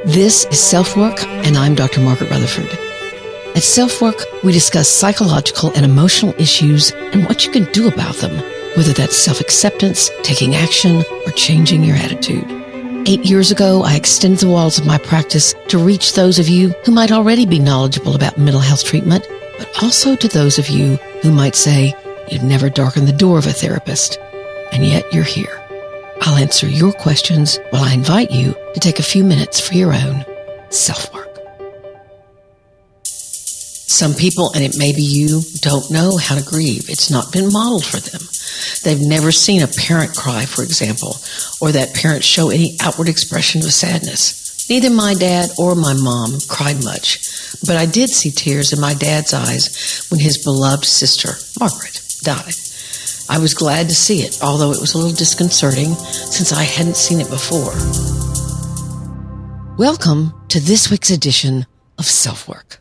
This is SelfWork, and I'm Dr. Margaret Rutherford. At SelfWork, we discuss psychological and emotional issues and what you can do about them, whether that's self-acceptance, taking action, or changing your attitude. 8 years ago, I extended the walls of my practice to reach those of you who might already be knowledgeable about mental health treatment, but also to those of you who might say you'd never darken the door of a therapist, and yet you're here. I'll answer your questions while I invite you to take a few minutes for your own self-work. Some people, and it may be you, don't know how to grieve. It's not been modeled for them. They've never seen a parent cry, for example, or that parent show any outward expression of sadness. Neither my dad or my mom cried much, but I did see tears in my dad's eyes when his beloved sister, Margaret, died. I was glad to see it, although it was a little disconcerting since I hadn't seen it before. Welcome to this week's edition of SelfWork.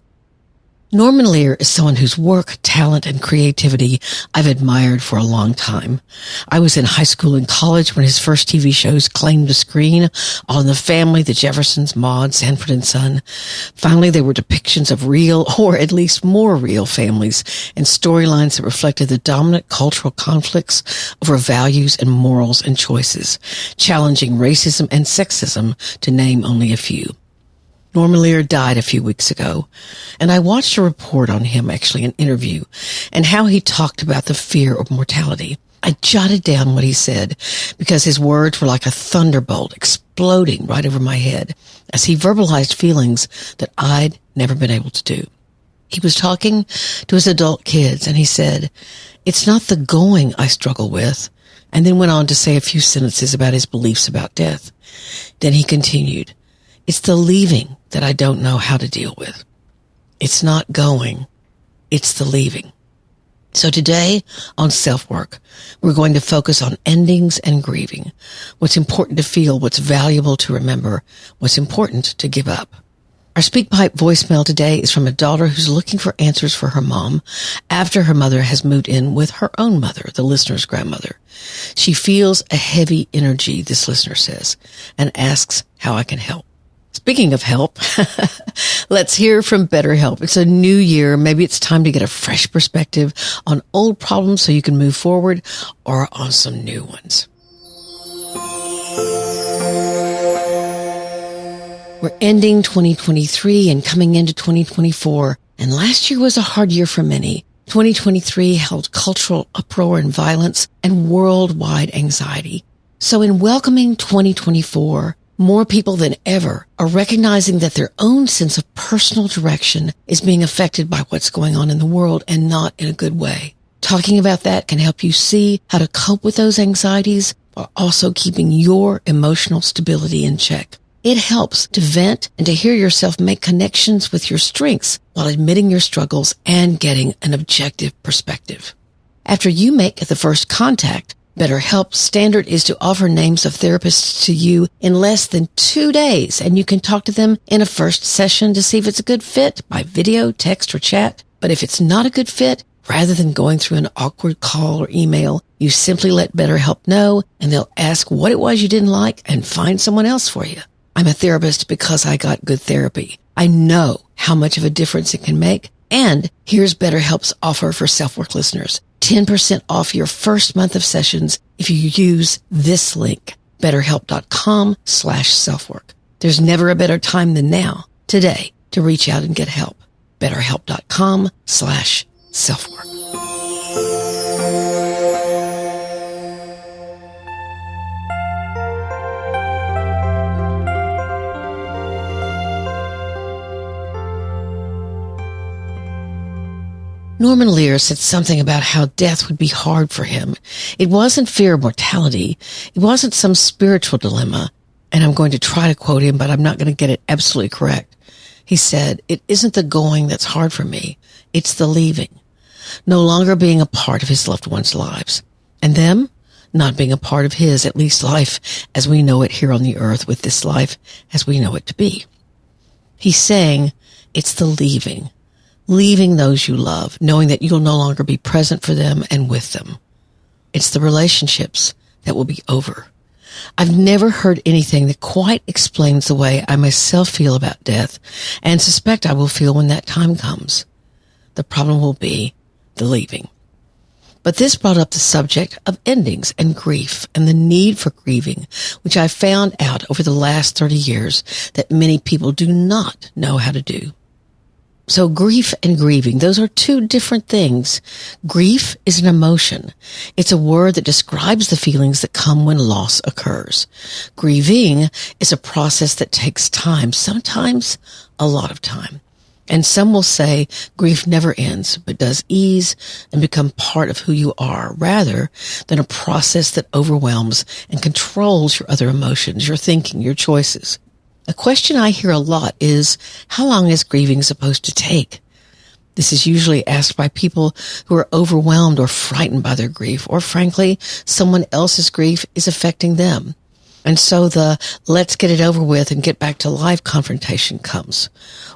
Norman Lear is someone whose work, talent, and creativity I've admired for a long time. I was in high school and college when his first TV shows claimed the screen: All in the Family, The Jeffersons, Maude, Sanford and Son. Finally, they were depictions of real, or at least more real, families and storylines that reflected the dominant cultural conflicts over values and morals and choices, challenging racism and sexism, to name only a few. Norman Lear died a few weeks ago, and I watched a report on him, actually an interview, and how he talked about the fear of mortality. I jotted down what he said because his words were like a thunderbolt exploding right over my head as he verbalized feelings that I'd never been able to do. He was talking to his adult kids, and he said, "It's not the going I struggle with," and then went on to say a few sentences about his beliefs about death. Then he continued, "It's the leaving that I don't know how to deal with. It's not going, it's the leaving." So today on SelfWork, we're going to focus on endings and grieving. What's important to feel, what's valuable to remember, what's important to give up. Our SpeakPipe voicemail today is from a daughter who's looking for answers for her mom after her mother has moved in with her own mother, the listener's grandmother. She feels a heavy energy, this listener says, and asks how I can help. Speaking of help, let's hear from BetterHelp. It's a new year. Maybe it's time to get a fresh perspective on old problems so you can move forward, or on some new ones. We're ending 2023 and coming into 2024, and last year was a hard year for many. 2023 held cultural uproar and violence and worldwide anxiety. So in welcoming 2024, more people than ever are recognizing that their own sense of personal direction is being affected by what's going on in the world, and not in a good way. Talking about that can help you see how to cope with those anxieties while also keeping your emotional stability in check. It helps to vent and to hear yourself make connections with your strengths while admitting your struggles and getting an objective perspective. After you make the first contact, BetterHelp's standard is to offer names of therapists to you in less than 2 days, and you can talk to them in a first session to see if it's a good fit by video, text, or chat. But if it's not a good fit, rather than going through an awkward call or email, you simply let BetterHelp know, and they'll ask what it was you didn't like and find someone else for you. I'm a therapist because I got good therapy. I know how much of a difference it can make. And here's BetterHelp's offer for SelfWork listeners. 10% off your first month of sessions if you use this link, betterhelp.com/selfwork. There's never a better time than now, today, to reach out and get help. betterhelp.com/selfwork. Norman Lear said something about how death would be hard for him. It wasn't fear of mortality. It wasn't some spiritual dilemma. And I'm going to try to quote him, but I'm not going to get it absolutely correct. He said, "It isn't the going that's hard for me. It's the leaving. No longer being a part of his loved ones' lives. And them not being a part of his, at least life as we know it here on the earth, with this life as we know it to be." He's saying it's the leaving. Leaving those you love, knowing that you'll no longer be present for them and with them. It's the relationships that will be over. I've never heard anything that quite explains the way I myself feel about death and suspect I will feel when that time comes. The problem will be the leaving. But this brought up the subject of endings and grief and the need for grieving, which I found out over the last 30 years that many people do not know how to do. So grief and grieving, those are two different things. Grief is an emotion. It's a word that describes the feelings that come when loss occurs. Grieving is a process that takes time, sometimes a lot of time. And some will say grief never ends, but does ease and become part of who you are, rather than a process that overwhelms and controls your other emotions, your thinking, your choices. A question I hear a lot is, how long is grieving supposed to take? This is usually asked by people who are overwhelmed or frightened by their grief, or frankly, someone else's grief is affecting them. And so the let's get it over with and get back to life confrontation comes.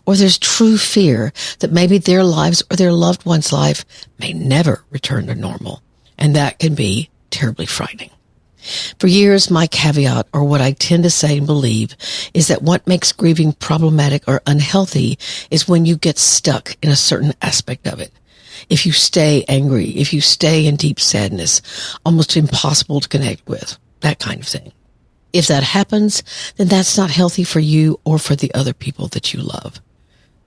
Or there's true fear that maybe their lives or their loved one's life may never return to normal. And that can be terribly frightening. For years, my caveat, or what I tend to say and believe, is that what makes grieving problematic or unhealthy is when you get stuck in a certain aspect of it. If you stay angry, if you stay in deep sadness, almost impossible to connect with, that kind of thing. If that happens, then that's not healthy for you or for the other people that you love.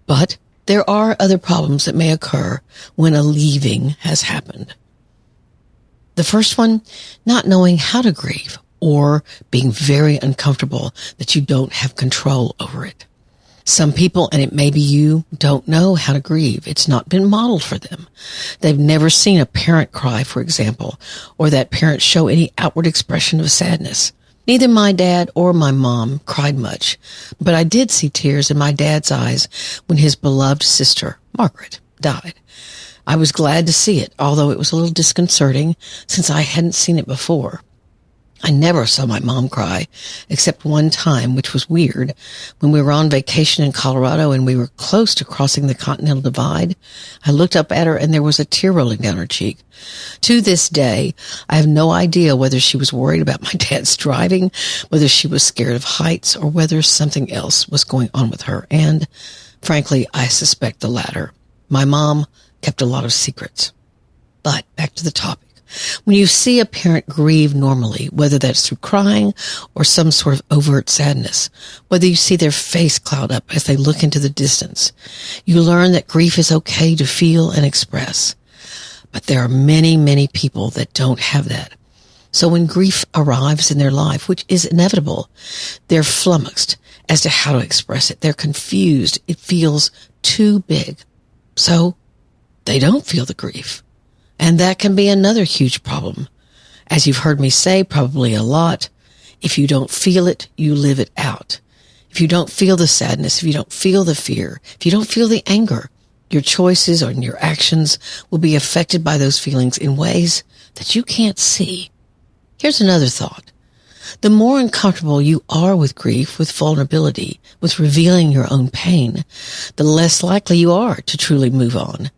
But there are other problems that may occur when a leaving has happened. The first one, not knowing how to grieve or being very uncomfortable that you don't have control over it. Some people, and it may be you, don't know how to grieve. It's not been modeled for them. They've never seen a parent cry, for example, or that parent show any outward expression of sadness. Neither my dad or my mom cried much, but I did see tears in my dad's eyes when his beloved sister, Margaret, died. I was glad to see it, although it was a little disconcerting since I hadn't seen it before. I never saw my mom cry, except one time, which was weird, when we were on vacation in Colorado and we were close to crossing the Continental Divide. I looked up at her and there was a tear rolling down her cheek. To this day, I have no idea whether she was worried about my dad's driving, whether she was scared of heights, or whether something else was going on with her. And, frankly, I suspect the latter. My mom kept a lot of secrets. But back to the topic. When you see a parent grieve normally, whether that's through crying or some sort of overt sadness, whether you see their face cloud up as they look into the distance, you learn that grief is okay to feel and express. But there are many, many people that don't have that. So when grief arrives in their life, which is inevitable, they're flummoxed as to how to express it. They're confused. It feels too big. So they don't feel the grief. And that can be another huge problem. As you've heard me say probably a lot, if you don't feel it, you live it out. If you don't feel the sadness, if you don't feel the fear, if you don't feel the anger, your choices and your actions will be affected by those feelings in ways that you can't see. Here's another thought. The more uncomfortable you are with grief, with vulnerability, with revealing your own pain, the less likely you are to truly move on.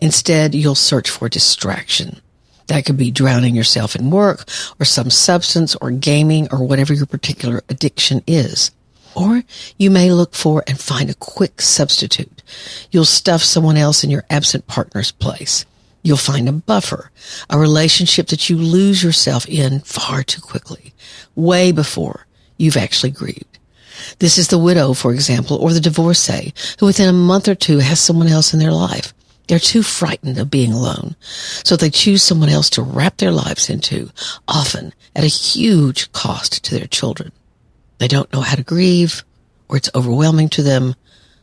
Instead, you'll search for distraction. That could be drowning yourself in work or some substance or gaming or whatever your particular addiction is. Or you may look for and find a quick substitute. You'll stuff someone else in your absent partner's place. You'll find a buffer, a relationship that you lose yourself in far too quickly, way before you've actually grieved. This is the widow, for example, or the divorcee, who within a month or two has someone else in their life. They're too frightened of being alone, so they choose someone else to wrap their lives into, often at a huge cost to their children. They don't know how to grieve, or it's overwhelming to them,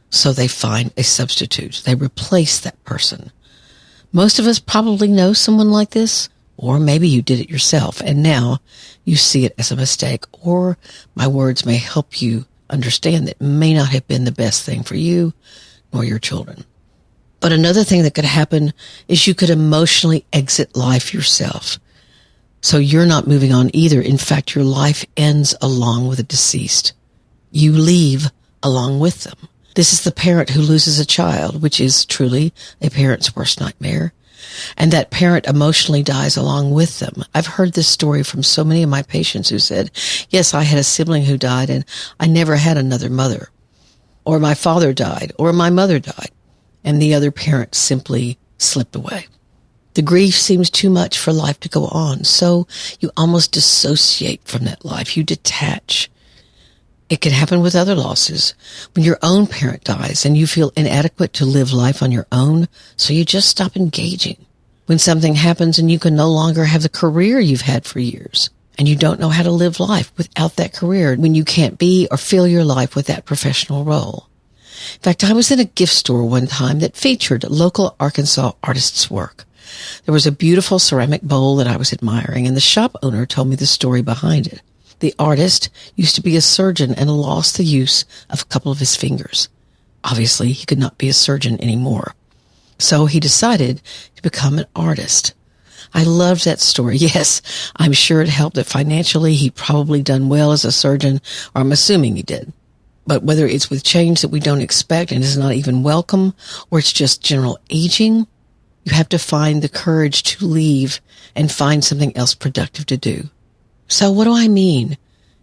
so they find a substitute. They replace that person. Most of us probably know someone like this, or maybe you did it yourself, and now you see it as a mistake, or my words may help you understand that it may not have been the best thing for you nor your children. But another thing that could happen is you could emotionally exit life yourself. So you're not moving on either. In fact, your life ends along with a deceased. You leave along with them. This is the parent who loses a child, which is truly a parent's worst nightmare. and that parent emotionally dies along with them. I've heard this story from so many of my patients who said, yes, I had a sibling who died and I never had another mother, or my father died, or my mother died, and the other parent simply slipped away. The grief seems too much for life to go on, so you almost dissociate from that life. You detach. It can happen with other losses. When your own parent dies and you feel inadequate to live life on your own, so you just stop engaging. When something happens and you can no longer have the career you've had for years, and you don't know how to live life without that career, when you can't be or fill your life with that professional role. In fact, I was in a gift store one time that featured local Arkansas artists' work. There was a beautiful ceramic bowl that I was admiring, and the shop owner told me the story behind it. The artist used to be a surgeon and lost the use of a couple of his fingers. Obviously, he could not be a surgeon anymore. So he decided to become an artist. I loved that story. Yes, I'm sure it helped that financially he'd probably done well as a surgeon, or I'm assuming he did. But whether it's with change that we don't expect and is not even welcome, or it's just general aging, you have to find the courage to leave and find something else productive to do. So what do I mean?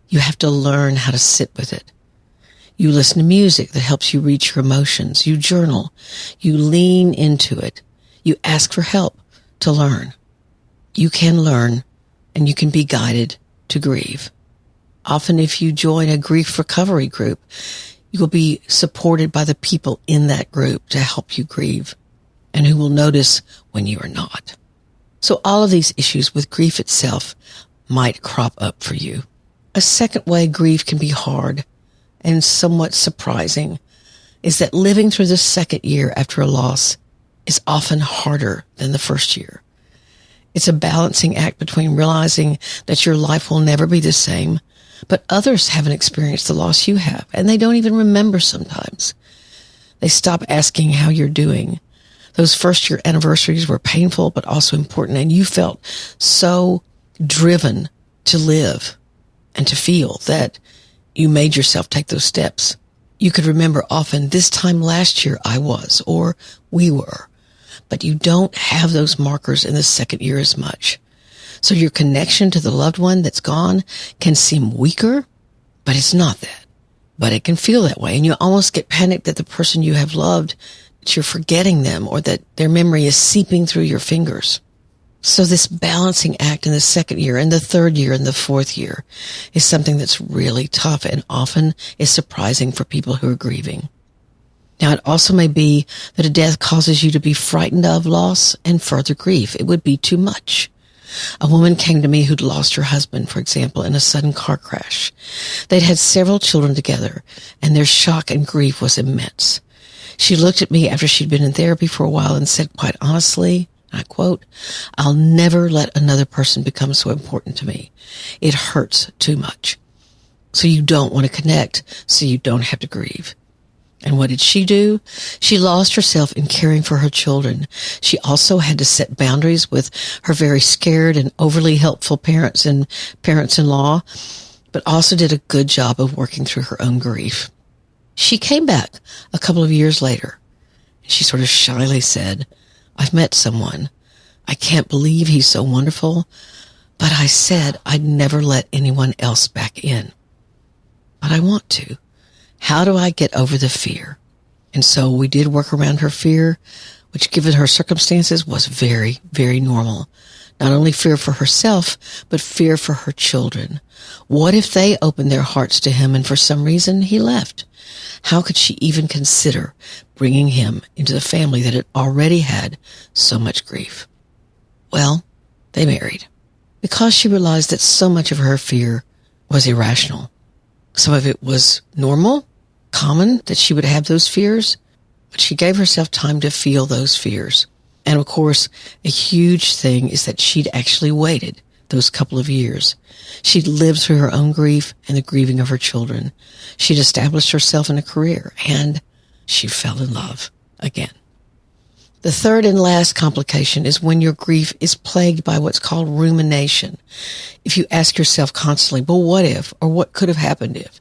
You have to learn how to sit with it. You listen to music that helps you reach your emotions. You journal. You lean into it. You ask for help to learn. You can learn, and you can be guided to grieve. Often if you join a grief recovery group, you will be supported by the people in that group to help you grieve, and who will notice when you are not. So all of these issues with grief itself might crop up for you. A second way grief can be hard and somewhat surprising is that living through the second year after a loss is often harder than the first year. It's a balancing act between realizing that your life will never be the same, but others haven't experienced the loss you have, and they don't even remember sometimes. They stop asking how you're doing. Those first year anniversaries were painful, but also important, and you felt so driven to live and to feel that you made yourself take those steps. You could remember often, this time last year I was, or we were, but you don't have those markers in the second year as much. So your connection to the loved one that's gone can seem weaker, but it's not that. But it can feel that way, and you almost get panicked that the person you have loved, that you're forgetting them, or that their memory is seeping through your fingers. So this balancing act in the second year and the third year and the fourth year is something that's really tough and often is surprising for people who are grieving. Now, it also may be that a death causes you to be frightened of loss and further grief. It would be too much. A woman came to me who'd lost her husband, for example, in a sudden car crash. They'd had several children together, and their shock and grief was immense. She looked at me after she'd been in therapy for a while and said, quite honestly, I quote, "I'll never let another person become so important to me. It hurts too much." So you don't want to connect, so you don't have to grieve. And what did she do? She lost herself in caring for her children. She also had to set boundaries with her very scared and overly helpful parents and parents-in-law, but also did a good job of working through her own grief. She came back a couple of years later. She sort of shyly said, "I've met someone. I can't believe he's so wonderful, but I said I'd never let anyone else back in. But I want to. How do I get over the fear?" And so we did work around her fear, which given her circumstances was very, very normal. Not only fear for herself, but fear for her children. What if they opened their hearts to him and for some reason he left? How could she even consider bringing him into the family that had already had so much grief? Well, they married because she realized that so much of her fear was irrational. Some of it was normal, common, that she would have those fears, but she gave herself time to feel those fears. And of course, a huge thing is that she'd actually waited those couple of years. She'd lived through her own grief and the grieving of her children. She'd established herself in a career, and she fell in love again. The third and last complication is when your grief is plagued by what's called rumination. If you ask yourself constantly, well, what if, or what could have happened if?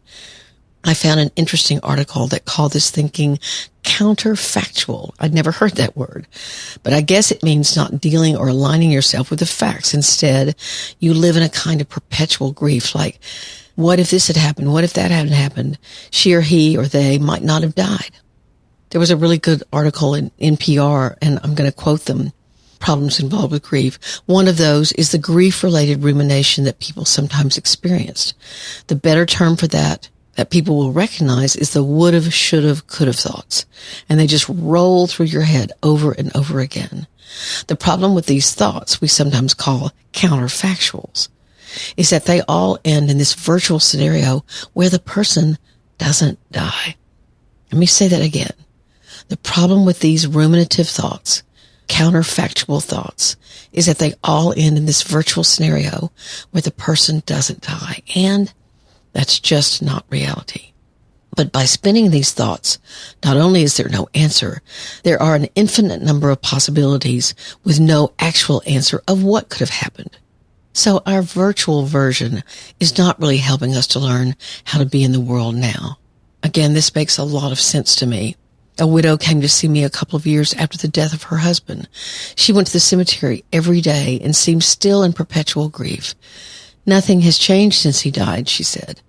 I found an interesting article that called this thinking counterfactual. I'd never heard that word, but I guess it means not dealing or aligning yourself with the facts. Instead, you live in a kind of perpetual grief, like, what if this had happened? What if that hadn't happened? She or he or they might not have died. There was a really good article in NPR, and I'm going to quote them. Problems involved with grief. One of those is the grief-related rumination that people sometimes experience. The better term for that people will recognize is the would've, should've, could've thoughts. And they just roll through your head over and over again. The problem with these thoughts, we sometimes call counterfactuals, is that they all end in this virtual scenario where the person doesn't die. Let me say that again. The problem with these ruminative thoughts, counterfactual thoughts, is that they all end in this virtual scenario where the person doesn't die. And that's just not reality. But by spinning these thoughts, not only is there no answer, there are an infinite number of possibilities with no actual answer of what could have happened. So our virtual version is not really helping us to learn how to be in the world now. Again, this makes a lot of sense to me. A widow came to see me a couple of years after the death of her husband. She went to the cemetery every day and seemed still in perpetual grief. Nothing has changed since he died, she said.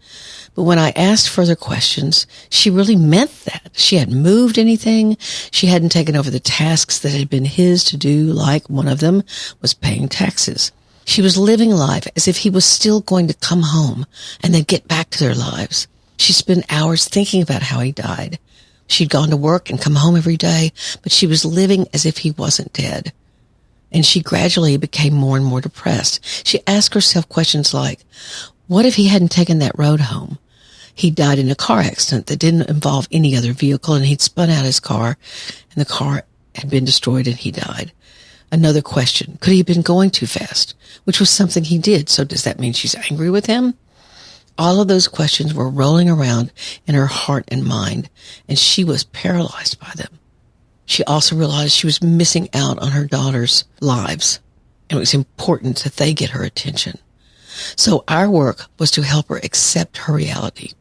But when I asked further questions, she really meant that. She hadn't moved anything. She hadn't taken over the tasks that had been his to do, like one of them was paying taxes. She was living life as if he was still going to come home and they'd get back to their lives. She spent hours thinking about how he died. She'd gone to work and come home every day, but she was living as if he wasn't dead. And she gradually became more and more depressed. She asked herself questions like, what if he hadn't taken that road home? He died in a car accident that didn't involve any other vehicle, and he'd spun out his car, and the car had been destroyed, and he died. Another question, could he have been going too fast? Which was something he did, so does that mean she's angry with him? All of those questions were rolling around in her heart and mind, and she was paralyzed by them. She also realized she was missing out on her daughters' lives, and it was important that they get her attention. So our work was to help her accept her reality,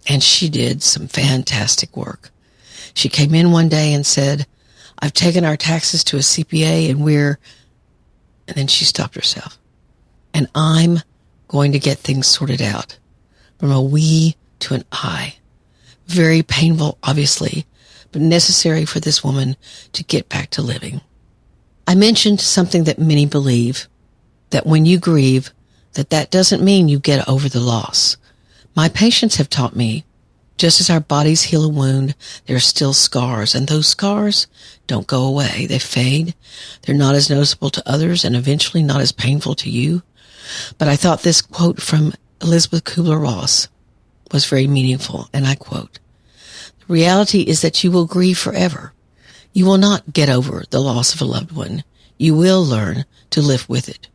and she did some fantastic work. She came in one day and said, I've taken our taxes to a CPA and then she stopped herself. And I'm going to get things sorted out from a we to an I. Very painful, obviously, but necessary for this woman to get back to living. I mentioned something that many believe, that when you grieve, that doesn't mean you get over the loss. My patients have taught me, just as our bodies heal a wound, there are still scars, and those scars don't go away. They fade. They're not as noticeable to others and eventually not as painful to you. But I thought this quote from Elizabeth Kubler-Ross was very meaningful, and I quote, "The reality is that you will grieve forever. You will not get over the loss of a loved one. You will learn to live with it.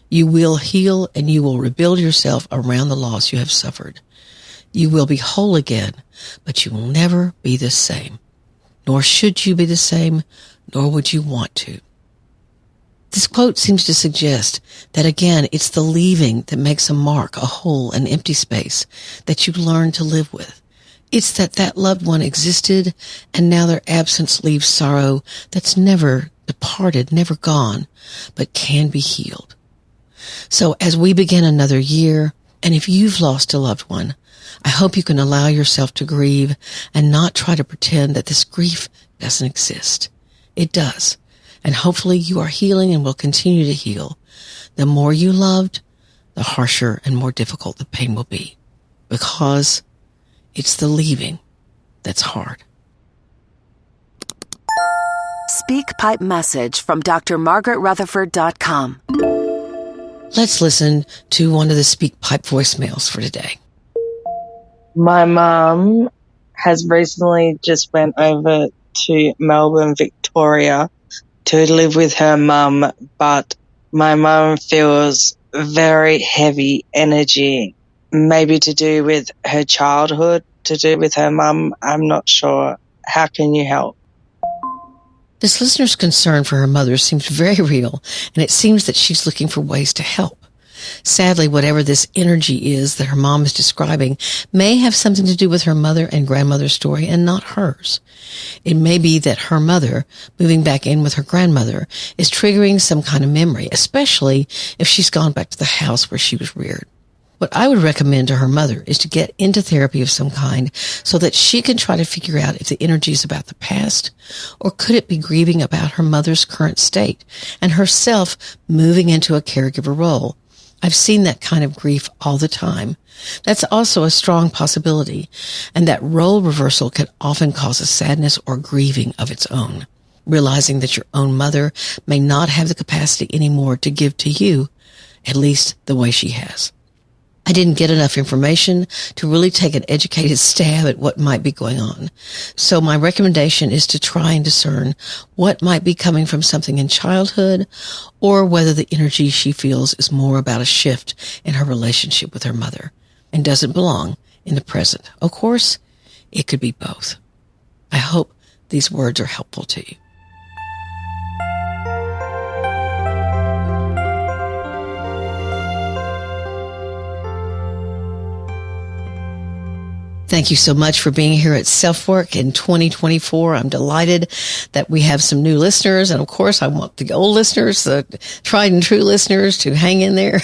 You will heal and you will rebuild yourself around the loss you have suffered. You will be whole again, but you will never be the same. Nor should you be the same, nor would you want to." This quote seems to suggest that, again, it's the leaving that makes a mark, a hole, an empty space that you learn to live with. It's that loved one existed, and now their absence leaves sorrow that's never departed, never gone, but can be healed. So as we begin another year, and if you've lost a loved one, I hope you can allow yourself to grieve and not try to pretend that this grief doesn't exist. It does. And hopefully you are healing and will continue to heal. The more you loved, the harsher and more difficult the pain will be. Because it's the leaving that's hard. Speak Pipe message from drmargaretrutherford.com. Let's listen to one of the Speak Pipe voicemails for today. My mum has recently just went over to Melbourne, Victoria to live with her mum, but my mum feels very heavy energy, maybe to do with her childhood, to do with her mum. I'm not sure. How can you help? This listener's concern for her mother seems very real, and it seems that she's looking for ways to help. Sadly, whatever this energy is that her mom is describing may have something to do with her mother and grandmother's story and not hers. It may be that her mother, moving back in with her grandmother, is triggering some kind of memory, especially if she's gone back to the house where she was reared. What I would recommend to her mother is to get into therapy of some kind so that she can try to figure out if the energy is about the past, or could it be grieving about her mother's current state and herself moving into a caregiver role. I've seen that kind of grief all the time. That's also a strong possibility, and that role reversal can often cause a sadness or grieving of its own, realizing that your own mother may not have the capacity anymore to give to you, at least the way she has. I didn't get enough information to really take an educated stab at what might be going on. So my recommendation is to try and discern what might be coming from something in childhood, or whether the energy she feels is more about a shift in her relationship with her mother and doesn't belong in the present. Of course, it could be both. I hope these words are helpful to you. Thank you so much for being here at SelfWork in 2024. I'm delighted that we have some new listeners. And of course, I want the old listeners, the tried and true listeners, to hang in there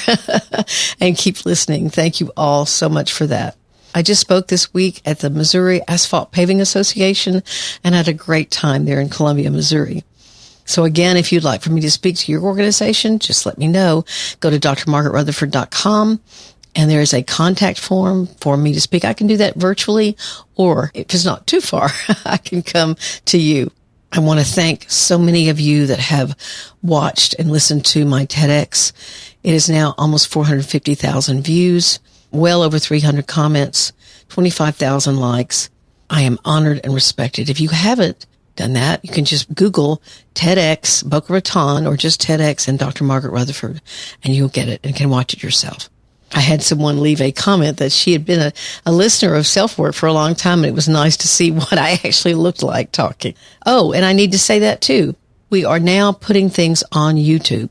and keep listening. Thank you all so much for that. I just spoke this week at the Missouri Asphalt Paving Association and had a great time there in Columbia, Missouri. So again, if you'd like for me to speak to your organization, just let me know. Go to drmargaretrutherford.com. And there is a contact form for me to speak. I can do that virtually, or if it's not too far, I can come to you. I want to thank so many of you that have watched and listened to my TEDx. It is now almost 450,000 views, well over 300 comments, 25,000 likes. I am honored and respected. If you haven't done that, you can just Google TEDx Boca Raton or just TEDx and Dr. Margaret Rutherford, and you'll get it and can watch it yourself. I had someone leave a comment that she had been a listener of SelfWork for a long time, and it was nice to see what I actually looked like talking. Oh, and I need to say that too. We are now putting things on YouTube.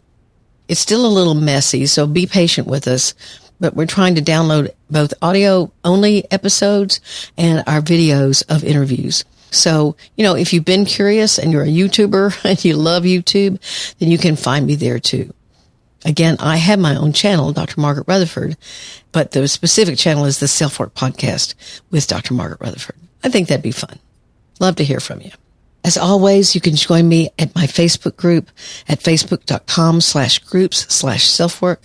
It's still a little messy, so be patient with us, but we're trying to download both audio-only episodes and our videos of interviews. So, if you've been curious and you're a YouTuber and you love YouTube, then you can find me there too. Again, I have my own channel, Dr. Margaret Rutherford, but the specific channel is the SelfWork Podcast with Dr. Margaret Rutherford. I think that'd be fun. Love to hear from you. As always, you can join me at my Facebook group at facebook.com/groups/selfwork.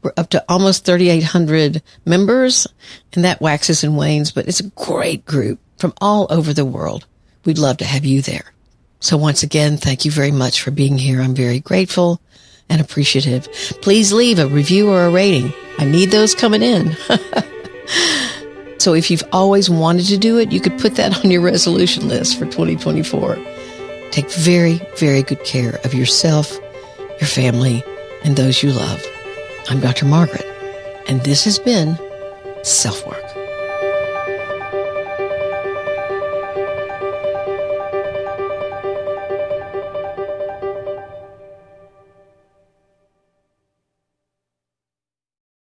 We're up to almost 3,800 members, and that waxes and wanes, but it's a great group from all over the world. We'd love to have you there. So once again, thank you very much for being here. I'm very grateful and appreciative. Please leave a review or a rating. I need those coming in. So if you've always wanted to do it, you could put that on your resolution list for 2024. Take very, very good care of yourself, your family, and those you love. I'm Dr. Margaret, and this has been SelfWork.